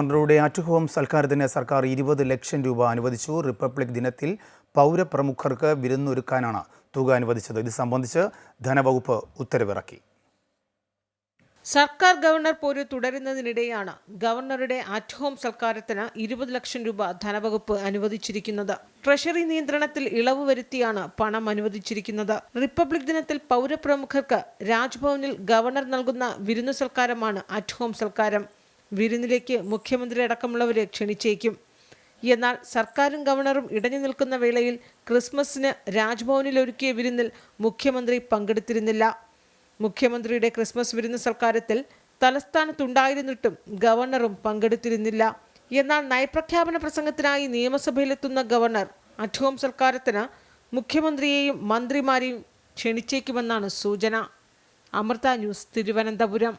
ഗവർണറുടെ at home സൽക്കാരത്തിന് സർക്കാർ 20 ലക്ഷം രൂപ അനുവദിച്ചു. റിപ്പബ്ലിക് ദിനത്തിൽ പൗരപ്രമുഖർക്ക് വിരുന്നൊരുക്കാനാണ് തുക അനുവദിച്ചത്. ഇത് സംബന്ധിച്ച് ധനവകുപ്പ് ഉത്തരവിറക്കി. സർക്കാർ ഗവർണർ പോര് തുടരുന്നതിനിടെയാണ് ഗവർണറുടെ അറ്റ് ഹോം സൽക്കാരത്തിന് 20 ലക്ഷം രൂപ ധനവകുപ്പ് അനുവദിച്ചിരിക്കുന്നത്. ട്രഷറി നിയന്ത്രണത്തിൽ ഇളവ് വരുത്തിയാണ് പണം അനുവദിച്ചിരിക്കുന്നത്. റിപ്പബ്ലിക് ദിനത്തിൽ പൗരപ്രമുഖർക്ക് രാജ്ഭവനിൽ ഗവർണർ നൽകുന്ന വിരുന്നു സൽക്കാരമാണ് അറ്റ് ഹോം സൽക്കാരം. വിരുന്നിലേക്ക് മുഖ്യമന്ത്രി അടക്കമുള്ളവരെ ക്ഷണിച്ചേക്കും. എന്നാൽ സർക്കാരും ഗവർണറും ഇടഞ്ഞു നിൽക്കുന്ന വേളയിൽ ക്രിസ്മസിന് രാജ്ഭവനിൽ ഒരുക്കിയ വിരുന്നിൽ മുഖ്യമന്ത്രി പങ്കെടുത്തിരുന്നില്ല. മുഖ്യമന്ത്രിയുടെ ക്രിസ്മസ് വിരുന്ന് സൽക്കാരത്തിൽ തലസ്ഥാനത്തുണ്ടായിരുന്നിട്ടും ഗവർണറും പങ്കെടുത്തിരുന്നില്ല. എന്നാൽ നയപ്രഖ്യാപന പ്രസംഗത്തിനായി നിയമസഭയിലെത്തുന്ന ഗവർണർ അറ്റ് ഹോം സൽക്കാരത്തിന് മുഖ്യമന്ത്രിയെയും മന്ത്രിമാരെയും ക്ഷണിച്ചേക്കുമെന്നാണ് സൂചന. അമൃത ന്യൂസ്, തിരുവനന്തപുരം.